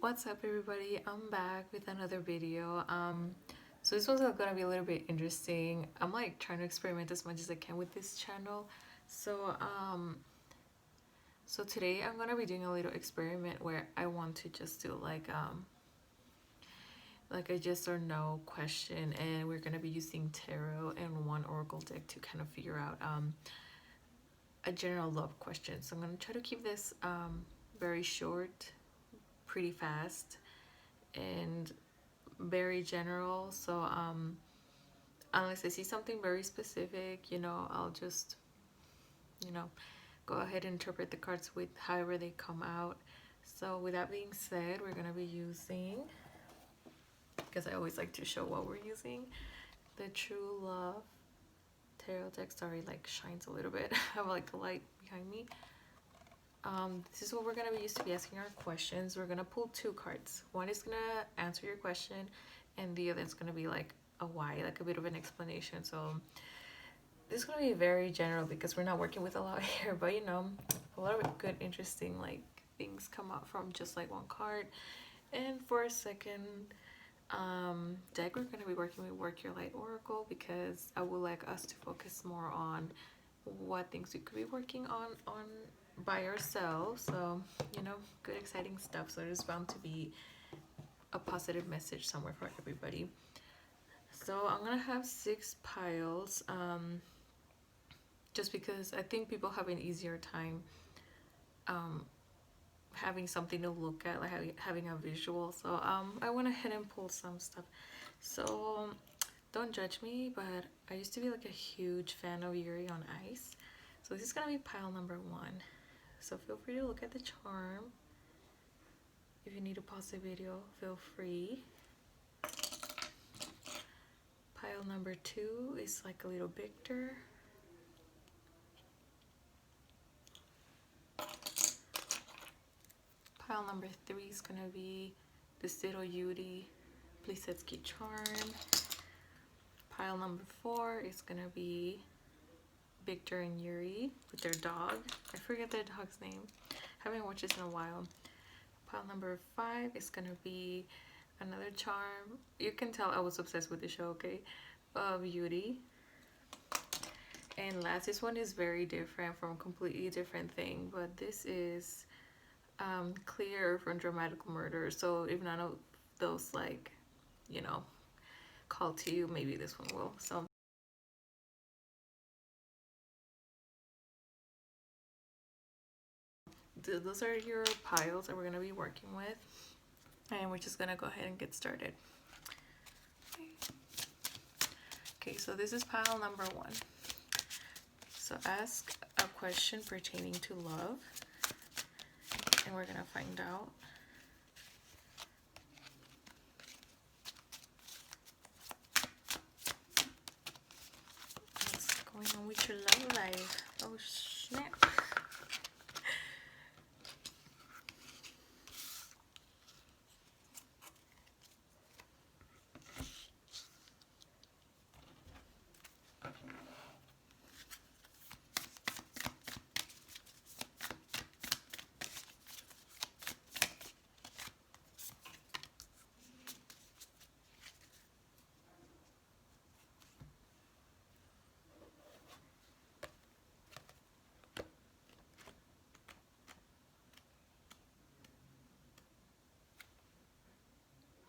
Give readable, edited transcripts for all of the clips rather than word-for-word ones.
What's up, everybody? I'm back with another video. So this one's gonna be a little bit interesting. I'm like trying to experiment as much as I can with this channel. So so today I'm gonna be doing a little experiment where I want to just do like a yes or no question, and we're gonna be using tarot and one oracle deck to kind of figure out a general love question. So I'm gonna try to keep this very short, pretty fast, and very general. So unless I see something very specific, I'll just, you know, go ahead and interpret the cards with however they come out. So with that being said, we're gonna be using, because I always like to show what we're using, the True Love tarot deck. Sorry, like shines a little bit. I have like a light behind me. This is what we're gonna be used to be asking our questions. We're gonna pull two cards. One is gonna answer your question, and the other is gonna be like a why, like a bit of an explanation. So this is gonna be very general because we're not working with a lot here, but a lot of good, interesting like things come out from just like one card. And for a second deck, we're gonna be working with Work Your Light Oracle because I would like us to focus more on what things we could be working on by ourselves. So good, exciting stuff. So there's bound to be a positive message somewhere for everybody. So I'm gonna have 6 piles, just because I think people have an easier time having something to look at, like having a visual. So I went ahead and pulled some stuff. So don't judge me, but I used to be like a huge fan of Yuri on Ice. So this is gonna be pile number 1. So feel free to look at the charm. If you need to pause the video, feel free. Pile number 2 is like a little Victor. Pile number 3 is gonna be this little Yuri Plisetsky charm. Pile number 4 is gonna be Victor and Yuri with their dog. I forget their dog's name. Haven't watched this in a while. Pile number 5 is gonna be another charm. You can tell I was obsessed with the show, okay? Of Yuri. And last, this one is very different from a completely different thing, but this is Clear from Dramatic Murder. So if none of those call to you, maybe this one will. So those are your piles that we're going to be working with, and we're just going to go ahead and get started. Okay, so this is pile number 1. So ask a question pertaining to love, and we're going to find out. What's going on with your love life? Oh snap.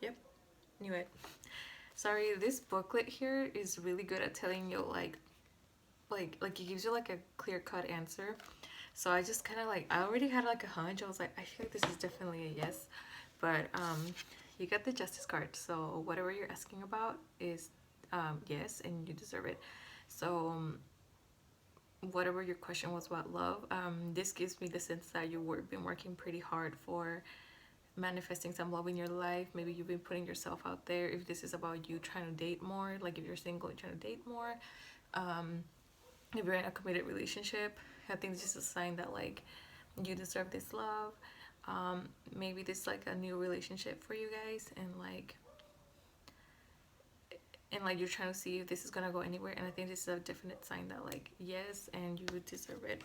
Yep, knew it. Sorry, this booklet here is really good at telling you like it gives you like a clear-cut answer. So I just kind of I already had like a hunch. I was like, I feel like this is definitely a yes. But you get the Justice card, so whatever you're asking about is yes, and you deserve it. So whatever your question was about love, this gives me the sense that you've been working pretty hard for manifesting some love in your life. Maybe you've been putting yourself out there. If this is about you trying to date more, like if you're single and trying to date more, if you're in a committed relationship, I think this is a sign that like you deserve this love. Maybe this is like a new relationship for you guys, and you're trying to see if this is gonna go anywhere. And I think this is a definite sign that like yes, and you would deserve it.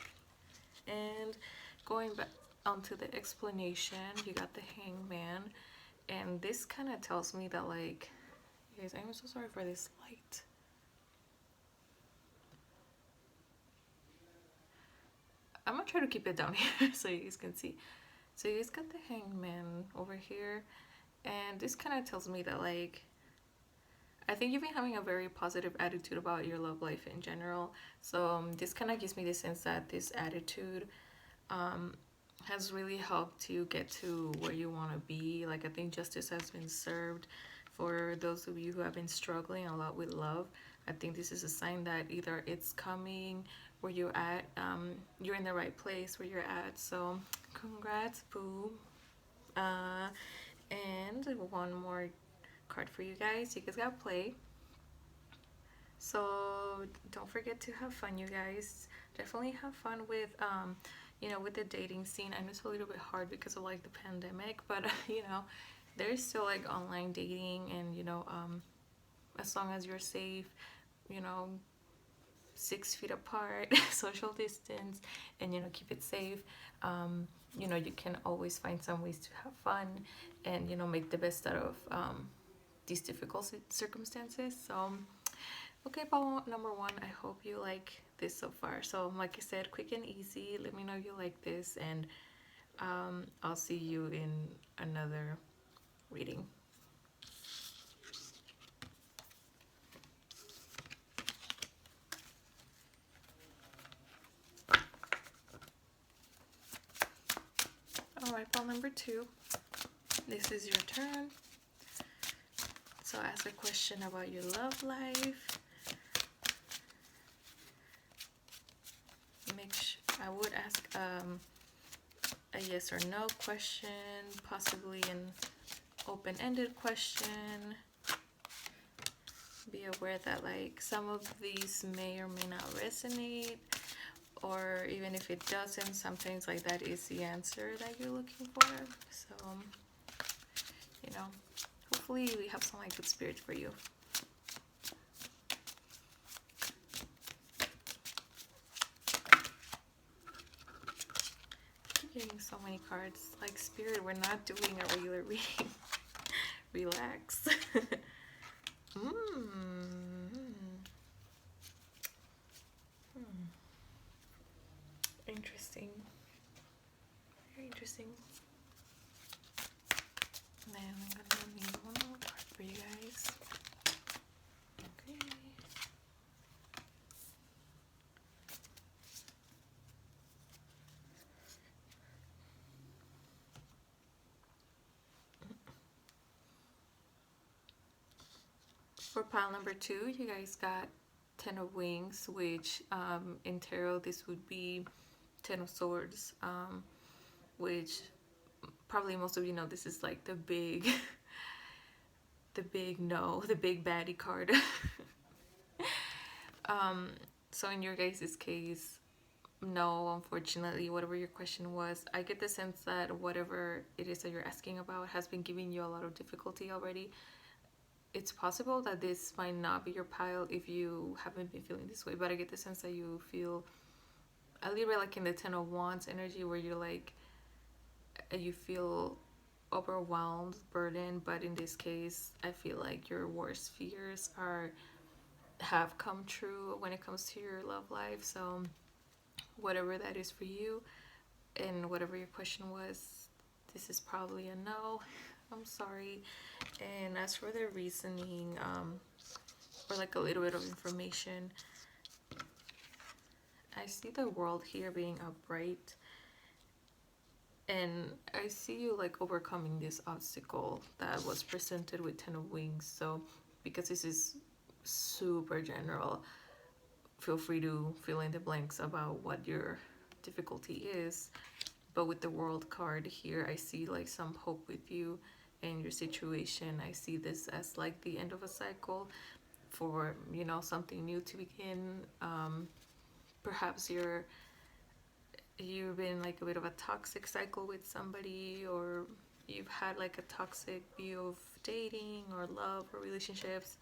And going back, onto the explanation. You got the Hangman, and this kind of tells me that, like, guys, I'm so sorry for this light. I'm gonna try to keep it down here so you guys can see. So you guys got the Hangman over here, and this kind of tells me that, like, I think you've been having a very positive attitude about your love life in general. So this kind of gives me the sense that this attitude has really helped you get to where you want to be. Like, I think justice has been served for those of you who have been struggling a lot with love. I think this is a sign that either it's coming where you're at, you're in the right place where you're at. So congrats, boo. And one more card for you guys. You guys gotta play. So don't forget to have fun, you guys. Definitely have fun with with the dating scene. I know it's a little bit hard because of like the pandemic, but there's still like online dating, and as long as you're safe, you know 6 feet apart, social distance, and keep it safe. You can always find some ways to have fun and make the best out of these difficult circumstances. So okay, ball number one, I hope you like this so far. So like I said, quick and easy. Let me know if you like this, and I'll see you in another reading. Alright, ball number two. This is your turn. So ask a question about your love life. I would ask a yes or no question, possibly an open-ended question. Be aware that like some of these may or may not resonate, or even if it doesn't, sometimes like that is the answer that you're looking for. So hopefully we have some like good spirits for you. Getting so many cards. Like, spirit, we're not doing a regular reading. Relax. Interesting. Very interesting. Then I'm gonna need one more card for you guys. Okay. For pile number two, you guys got 10 of Wings, which in tarot this would be 10 of Swords, which probably most of you know this is like the big the big baddie card. So in your guys' case, no, unfortunately, whatever your question was, I get the sense that whatever it is that you're asking about has been giving you a lot of difficulty already. It's possible that this might not be your pile if you haven't been feeling this way, but I get the sense that you feel a little bit like in the 10 of Wands energy, where you're like, you feel overwhelmed, burdened, but in this case, I feel like your worst fears have come true when it comes to your love life. So whatever that is for you, and whatever your question was, this is probably a no. I'm sorry. And as for the reasoning, or like a little bit of information, I see the world here being upright, and I see you like overcoming this obstacle that was presented with 10 of Wings. So because this is super general, feel free to fill in the blanks about what your difficulty is. But with the World card here, I see like some hope with you and your situation. I see this as like the end of a cycle for something new to begin. Perhaps you've been like a bit of a toxic cycle with somebody, or you've had like a toxic view of dating or love or relationships.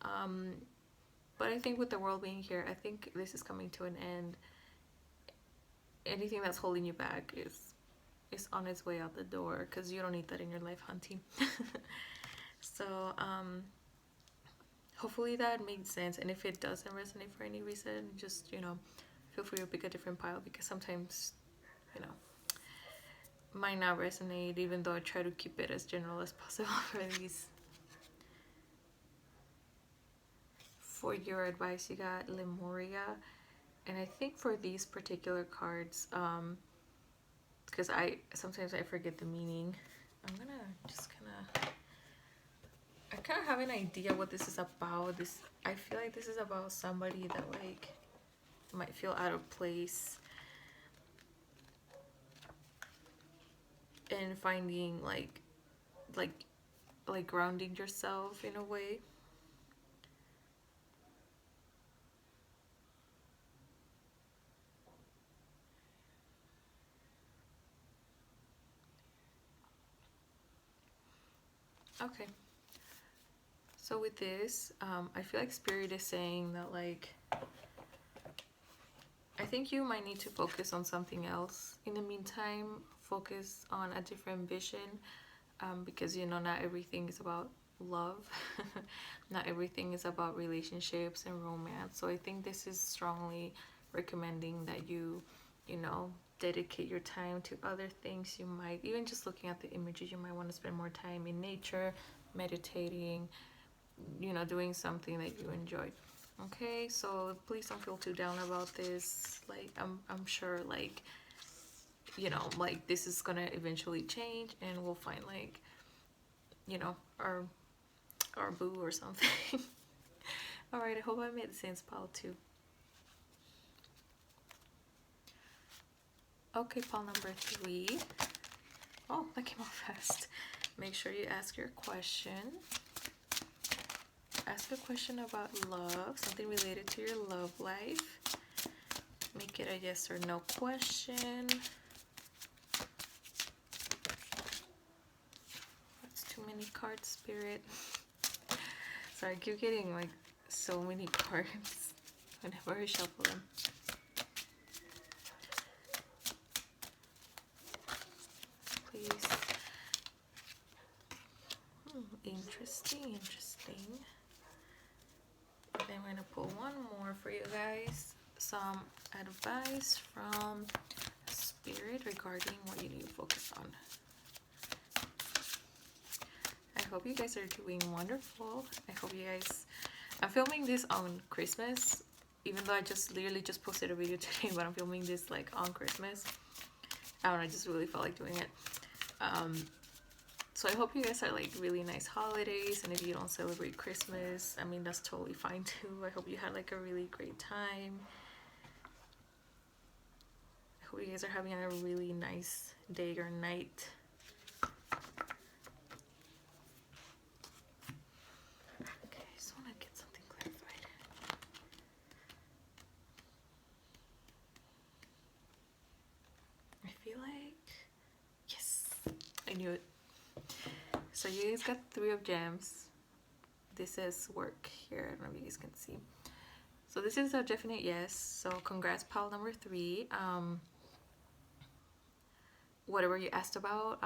But I think with the World being here, I think this is coming to an end. Anything that's holding you back is is on its way out the door, because you don't need that in your life, hunting. So hopefully that made sense, and if it doesn't resonate for any reason, just, you know, feel free to pick a different pile, because sometimes, you know, might not resonate, even though I try to keep it as general as possible for these. For your advice, you got Lemuria, and I think for these particular cards, because I sometimes I forget the meaning, I'm gonna just I kind of have an idea what this is about. I feel like this is about somebody that like might feel out of place and finding like grounding yourself in a way. Okay, so with this, I feel like Spirit is saying that like I think you might need to focus on something else in the meantime. Focus on a different vision, because, you know, not everything is about love. Not everything is about relationships and romance. So I think this is strongly recommending that you know, dedicate your time to other things. You might, even just looking at the images, you might want to spend more time in nature, meditating, you know, doing something that you enjoy. Okay, so please don't feel too down about this. Like I'm sure, like, you know, like this is gonna eventually change, and we'll find, like, you know, our boo or something. All right, I hope I made sense, pile too. Okay, pile number 3. Oh, that came out fast. Make sure you ask your question. Ask a question about love, something related to your love life. Make it a yes or no question. That's too many cards, Spirit. Sorry, I keep getting like so many cards whenever I shuffle them. Please. Interesting. Then we're gonna pull one more for you guys. Some advice from Spirit regarding what you need to focus on. I hope you guys are doing wonderful. I hope you guys... I'm filming this on Christmas, even though I just literally just posted a video today, but I'm filming this like on Christmas. I don't know, I just really felt like doing it. So I hope you guys are like really nice holidays, and if you don't celebrate Christmas, I mean, that's totally fine too. I hope you had like a really great time. I hope you guys are having a really nice day or night. Okay, I just want to get something clarified. I feel like, yes, I knew it. So you guys got 3 of gems. This is work here. I don't know if you guys can see. So this is a definite yes. So congrats, pile number 3. Whatever you asked about,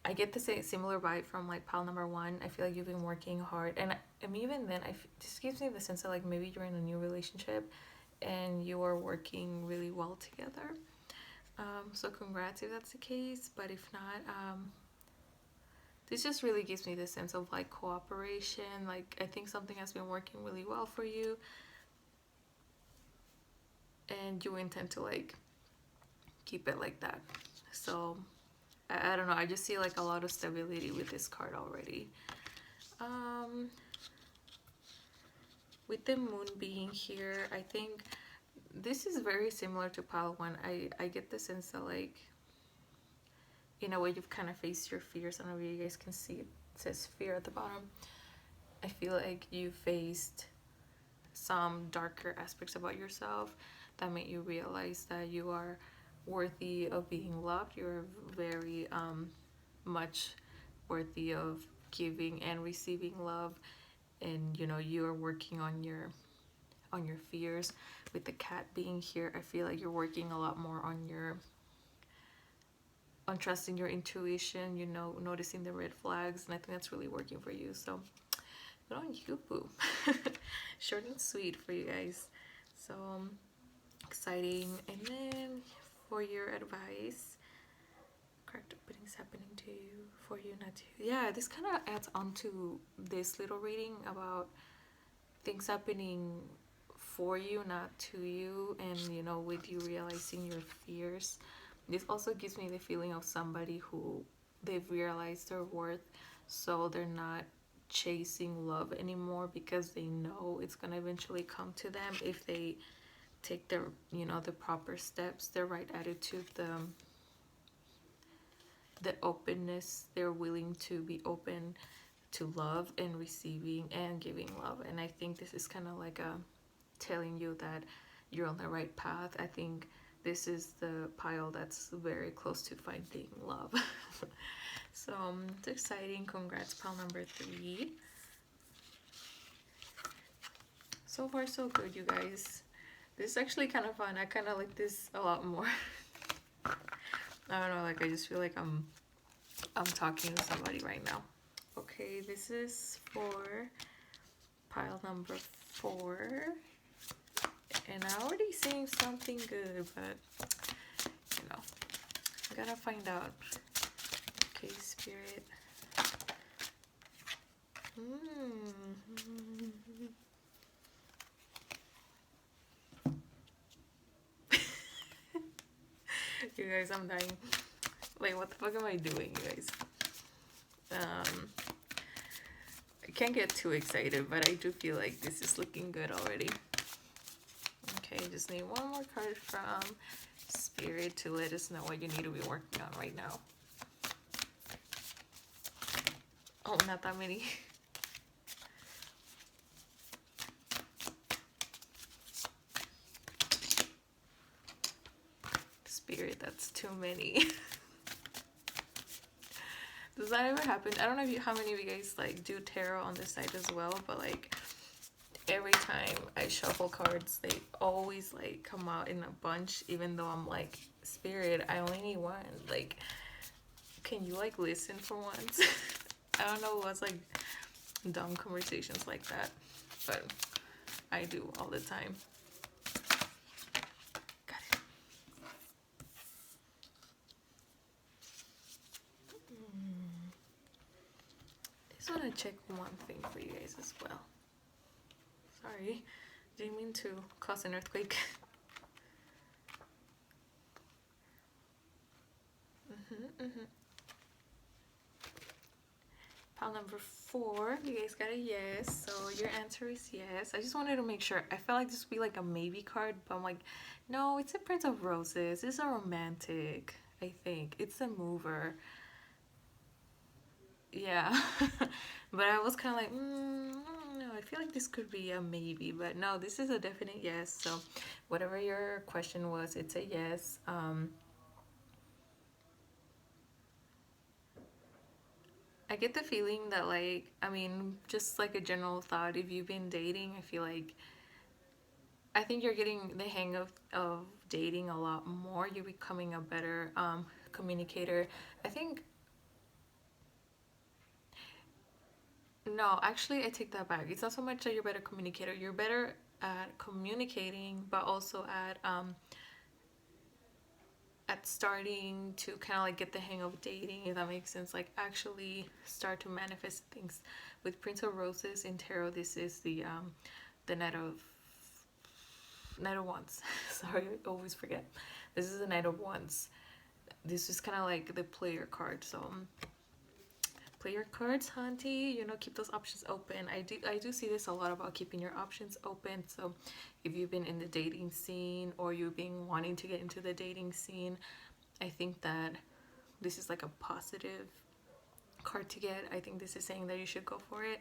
I get the same similar vibe from like pile number 1. I feel like you've been working hard, and even then, this gives me the sense that like maybe you're in a new relationship and you are working really well together. So congrats if that's the case. But if not, this just really gives me the sense of like cooperation. Like I think something has been working really well for you, and you intend to like keep it like that. So I don't know, I just see like a lot of stability with this card already. With the moon being here, I think this is very similar to pile 1. I get the sense that like in a way you've kind of faced your fears. I don't know if you guys can see it says fear at the bottom. I feel like you faced some darker aspects about yourself that made you realize that you are worthy of being loved. You're very much worthy of giving and receiving love, and you know, you're working on your fears. With the cat being here, I feel like you're working a lot more on your on trusting your intuition, you know, noticing the red flags, and I think that's really working for you. So good on you, boo. Short and sweet for you guys. So exciting. And then for your advice, correct openings happening to you, for you, not to you. Yeah, this kind of adds on to this little reading about things happening for you, not to you, and you know, with you realizing your fears. This also gives me the feeling of somebody who they've realized their worth, so they're not chasing love anymore because they know it's gonna eventually come to them if they take their, you know, the proper steps, the right attitude, the openness. They're willing to be open to love and receiving and giving love. And I think this is kind of like a telling you that you're on the right path. I think this is the pile that's very close to finding love. So it's exciting. Congrats, pile number 3. So far so good, you guys. This is actually kind of fun. I kind of like this a lot more. I don't know, like I just feel like I'm talking to somebody right now. Okay, this is for pile number 4. And I'm already seeing something good, but you know, I gotta find out. Okay, Spirit. You guys, I'm dying. Wait, what the fuck am I doing, you guys? I can't get too excited, but I do feel like this is looking good already. Okay, just need one more card from Spirit to let us know what you need to be working on right now. Oh, not that many. Spirit, that's too many. Does that ever happen? I don't know if how many of you guys like do tarot on this side as well, but like every time I shuffle cards, they always like come out in a bunch, even though I'm like, Spirit, I only need one. Like, can you like listen for once? I don't know what's like dumb conversations like that, but I do all the time. Got it. I just want to check one thing for you guys as well. Sorry, didn't mean to cause an earthquake. Pile number 4, you guys got a yes, so your answer is yes. I just wanted to make sure. I felt like this would be like a maybe card, but I'm like, no, it's a Prince of Roses. It's a romantic, I think. It's a mover. Yeah. But I was kind of like, no, I feel like this could be a maybe, but no, this is a definite yes. So whatever your question was, it's a yes. I get the feeling that, like, I mean, just like a general thought, if you've been dating, I feel like, I think you're getting the hang of dating a lot more. You're becoming a better communicator. I think, no, actually, I take that back. It's not so much that you're a better communicator. You're better at communicating, but also at starting to kind of like get the hang of dating, if that makes sense. Like actually start to manifest things. With Prince of Roses in tarot, this is the Knight of Wands. Sorry, I always forget. This is the Knight of Wands. This is kind of like the player card. So play your cards, hunty. You know, keep those options open. I do see this a lot about keeping your options open. So if you've been in the dating scene or you've been wanting to get into the dating scene, I think that this is like a positive card to get. I think this is saying that you should go for it,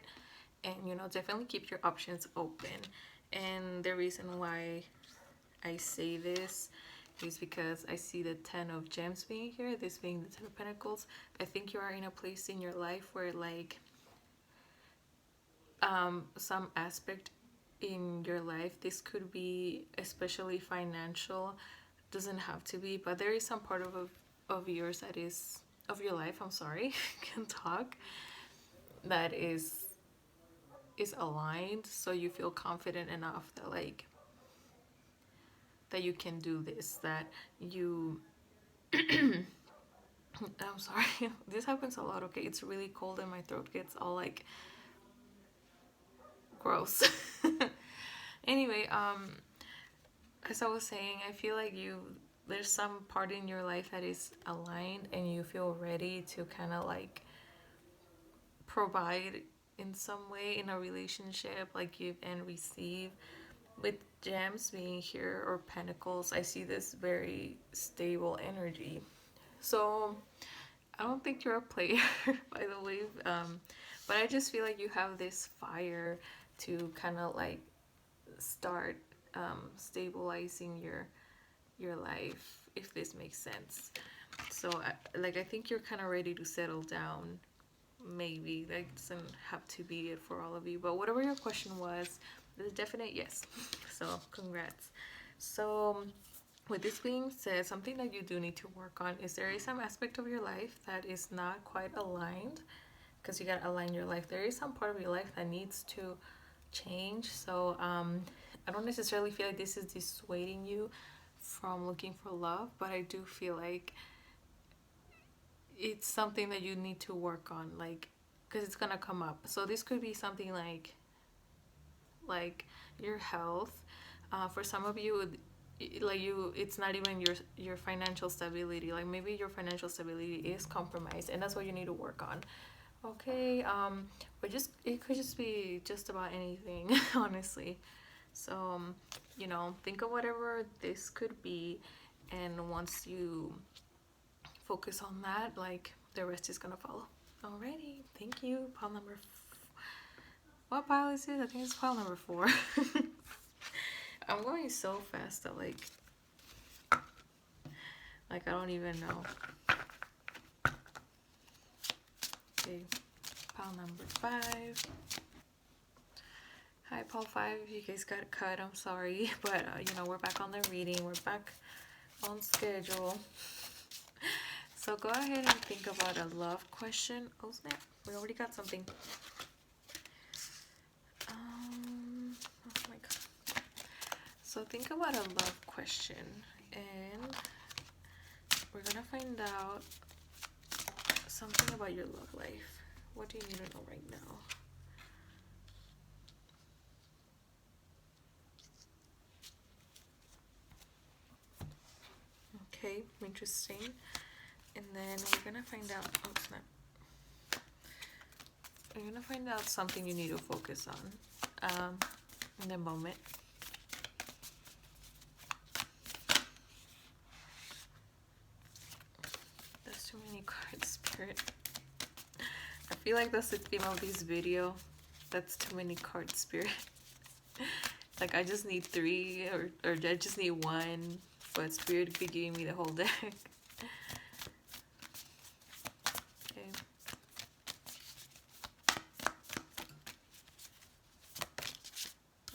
and you know, definitely keep your options open. And the reason why I say this is because I see the 10 of Gems being here, this being the 10 of Pentacles. I think you are in a place in your life where like some aspect in your life, this could be especially financial, doesn't have to be, but there is some part of of yours that is of your life, I'm sorry, can talk, that is aligned, so you feel confident enough that like that you can do this, that you I'm sorry. This happens a lot, okay? It's really cold and my throat gets all like gross. Anyway, as I was saying, I feel like there's some part in your life that is aligned and you feel ready to kind of like provide in some way in a relationship, like give and receive. With gems being here or pentacles, I see this very stable energy. So I don't think you're a player, by the way, but I just feel like you have this fire to kind of like start stabilizing your life, if this makes sense. So I think you're kind of ready to settle down. Maybe that doesn't have to be it for all of you, but whatever your question was, the definite yes. So congrats. So with this being said, something that you do need to work on is there is some aspect of your life that is not quite aligned, because you gotta align your life. There is some part of your life that needs to change. So I don't necessarily feel like this is dissuading you from looking for love, but I do feel like it's something that you need to work on, like, because it's gonna come up. So this could be something like your health. For some of you, like it's not even your financial stability. Like maybe your financial stability is compromised, and that's what you need to work on. Okay, but just it could just be just about anything, honestly. So think of whatever this could be, and once you focus on that, like the rest is gonna follow. Alrighty, thank you. Pile number what pile is it? I think it's pile number 4. I'm going so fast that like I don't even know. Okay, pile number 5. Hi, pile 5. You guys got cut. I'm sorry, but we're back on the reading. We're back on schedule. So go ahead and think about a love question. Oh snap! We already got something. Oh my god. So think about a love question, and we're gonna find out something about your love life. What do you need to know right now? Okay, interesting. And then we're gonna find out. Oh snap! We're gonna find out something you need to focus on in a moment. There's too many cards, Spirit. I feel like that's the theme of this video. That's too many cards, Spirit. Like I just need 3 or I just need 1, but Spirit could be giving me the whole deck. Okay.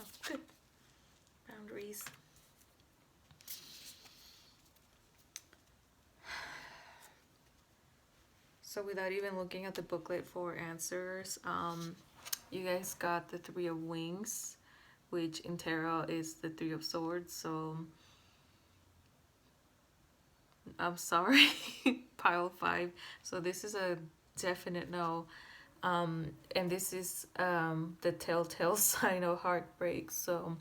Oh, good. Boundaries. So without even looking at the booklet for answers, you guys got the 3 of Wings, which in tarot is the 3 of Swords. So I'm sorry, pile 5. So this is a definite no. And this is the telltale sign of heartbreak. So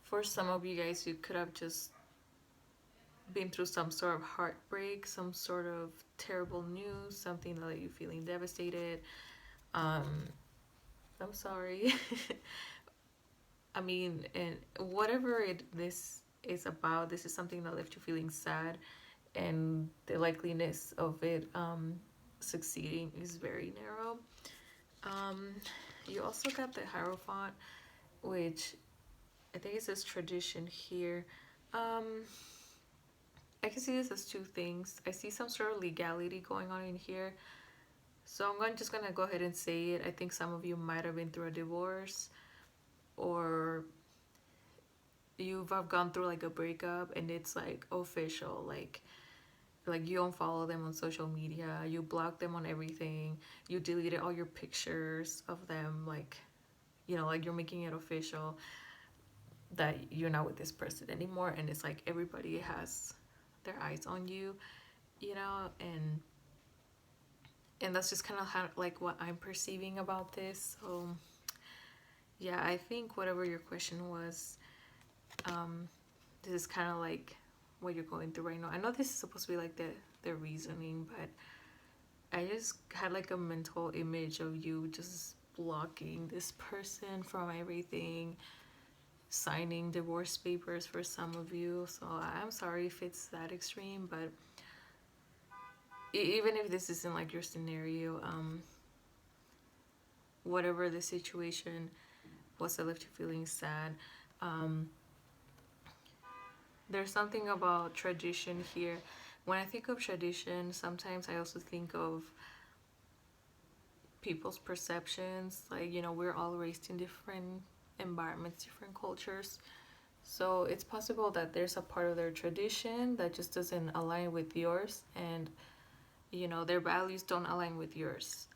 for some of you guys, you could have just been through some sort of heartbreak, some sort of terrible news, something that you're feeling devastated. I'm sorry. I mean, and whatever this is about, this is something that left you feeling sad, and the likeliness of it succeeding is very narrow. You also got the Hierophant, which I think it says tradition here. I can see this as 2 things. I see some sort of legality going on in here. So I'm just gonna go ahead and say it. I think some of you might have been through a divorce, or you've gone through like a breakup and it's like official, like like you unfollow them on social media, you block them on everything, you deleted all your pictures of them, like, you know, like you're making it official that you're not with this person anymore, and it's like everybody has their eyes on you, you know. And that's just kind of how, like, what I'm perceiving about this. So yeah, I think whatever your question was, this is kind of like what you're going through right now. I know this is supposed to be like the reasoning, but I just had like a mental image of you just blocking this person from everything, signing divorce papers for some of you. So I'm sorry if it's that extreme, but even if this isn't like your scenario, whatever the situation was that left you feeling sad, um, there's something about tradition here. When I think of tradition, sometimes I also think of people's perceptions. Like, you know, we're all raised in different environments, different cultures. So it's possible that there's a part of their tradition that just doesn't align with yours, and you know, their values don't align with yours.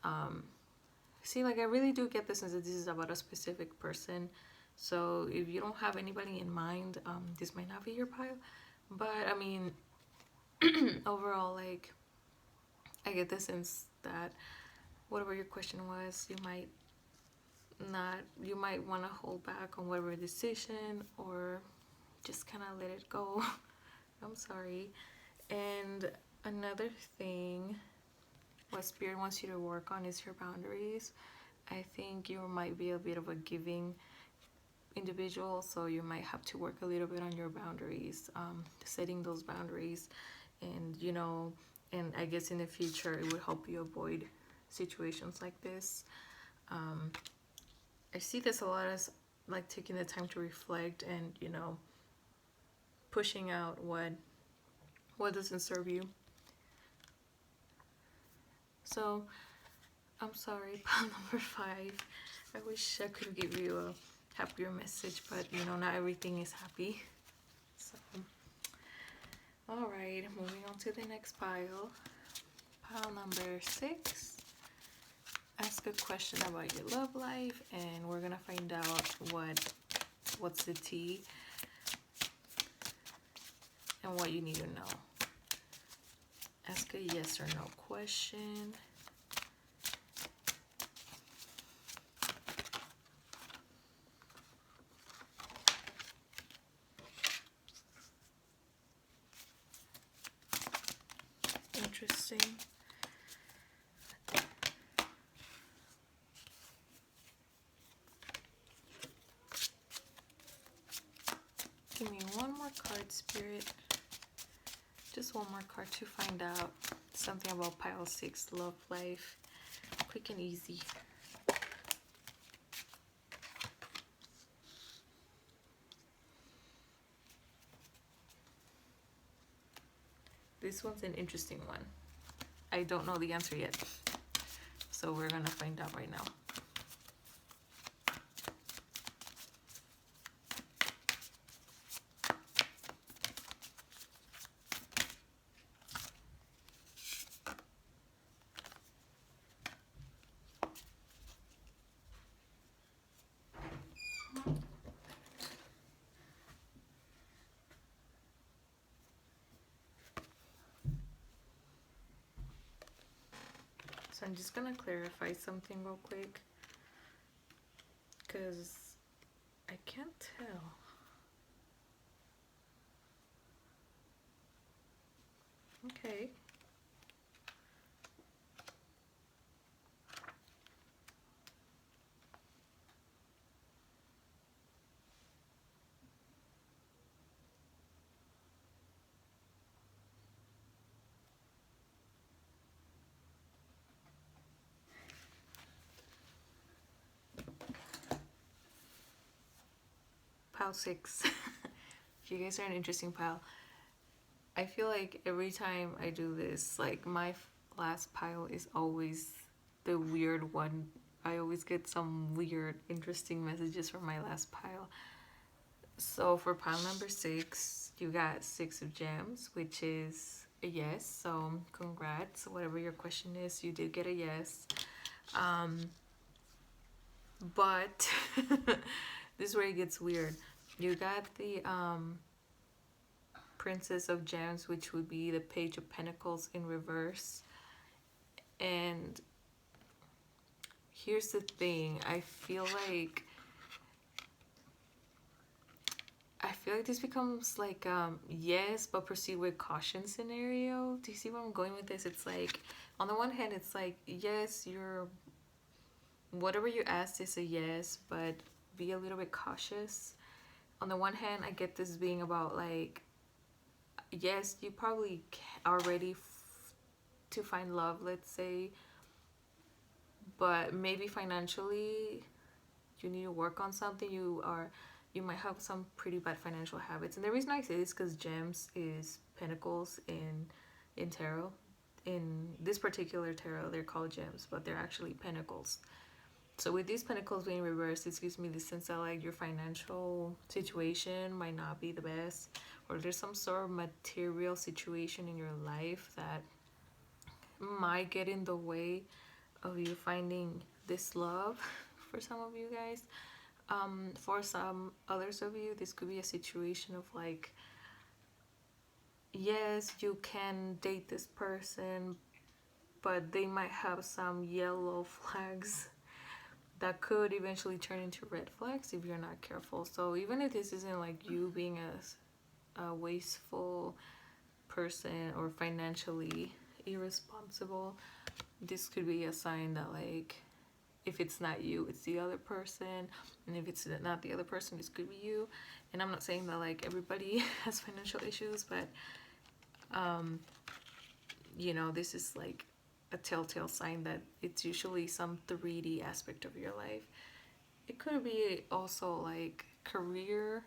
See, like, I really do get this sense that this is about a specific person. So if you don't have anybody in mind, this might not be your pile. But I mean, overall, like, I get the sense that whatever your question was, you might want to hold back on whatever decision, or just kind of let it go. I'm sorry. And another thing, what Spirit wants you to work on is your boundaries. I think you might be a bit of a giving individual, so you might have to work a little bit on your boundaries, setting those boundaries, and you know, and I guess in the future it would help you avoid situations like this. I see this a lot as like taking the time to reflect, and you know, pushing out what doesn't serve you. So I'm sorry, pile number 5. I wish I could give you a happier message, but you know, not everything is happy. So, alright, moving on to the next pile. Pile number 6. Ask a question about your love life, and we're gonna find out what's the tea and what you need to know. Ask a yes or no question. Interesting. Give me one more card, Spirit. Just one more card to find out something about pile 6, love life. Quick and easy. This one's an interesting one. I don't know the answer yet, so we're gonna find out right now. So I'm just gonna clarify something real quick, because I can't tell. Okay. Pile 6. You guys are an interesting pile. I feel like every time I do this, like my last pile is always the weird one. I always get some weird, interesting messages from my last pile. So for pile number 6, you got 6 of gems, which is a yes, so congrats. Whatever your question is, you did get a yes. But this is where it gets weird. You got the Princess of Gems, which would be the Page of Pentacles in reverse. And here's the thing, I feel like this becomes like yes but proceed with caution scenario. Do you see where I'm going with this? It's like, on the one hand, it's like, yes, you're, whatever you asked is a yes, but be a little bit cautious. On the one hand, I get this being about like, yes, you probably are ready to find love, let's say, but maybe financially you need to work on something. You might have some pretty bad financial habits. And the reason I say this is because gems is pentacles in tarot. In this particular tarot, they're called gems, but they're actually pentacles. So with these pentacles being reversed, this gives me the sense that like your financial situation might not be the best, or there's some sort of material situation in your life that might get in the way of you finding this love. For some of you guys, for some others of you, this could be a situation of like, yes, you can date this person, but they might have some yellow flags that could eventually turn into red flags if you're not careful. So even if this isn't like you being a wasteful person or financially irresponsible, this could be a sign that like, if it's not you, it's the other person, and if it's not the other person, this could be you. And I'm not saying that like everybody has financial issues, but you know, this is like a telltale sign that it's usually some 3D aspect of your life. It could be also like career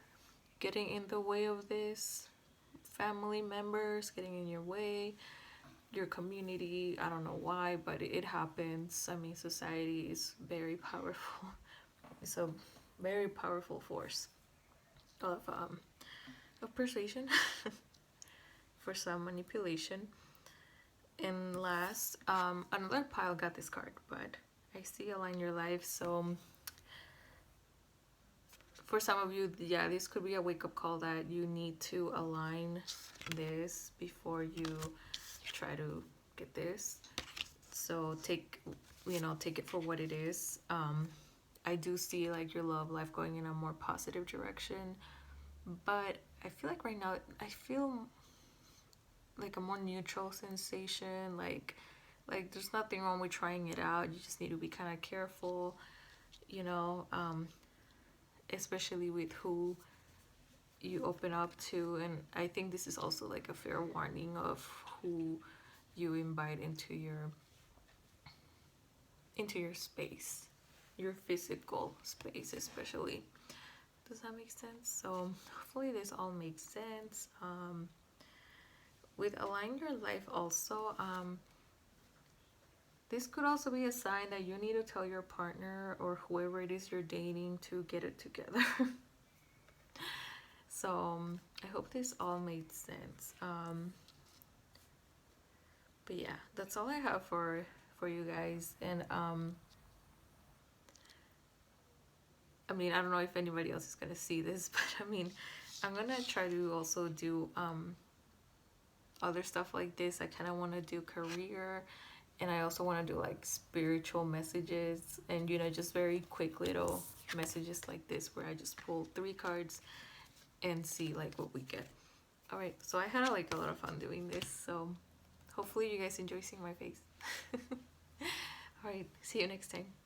getting in the way of this, family members getting in your way, your community. I don't know why, but it happens. I mean, society is very powerful. It's a very powerful force of persuasion for some manipulation. And last, another pile got this card, but I see align your life. So for some of you, yeah, this could be a wake-up call that you need to align this before you try to get this. So take it for what it is. I do see like your love life going in a more positive direction, but I feel like right now I feel like a more neutral sensation, like there's nothing wrong with trying it out. You just need to be kind of careful, you know, especially with who you open up to. And I think this is also like a fair warning of who you invite into your space, your physical space especially. Does that make sense? So hopefully this all makes sense. With align your life also, this could also be a sign that you need to tell your partner or whoever it is you're dating to get it together. So I hope this all made sense. But yeah, that's all I have for you guys. And I mean, I don't know if anybody else is gonna see this, but I mean, I'm gonna try to also do other stuff like this. I kind of want to do career, and I also want to do like spiritual messages, and you know, just very quick little messages like this where I just pull 3 cards and see like what we get. All right, so I had like a lot of fun doing this, so hopefully you guys enjoy seeing my face. All right, see you next time.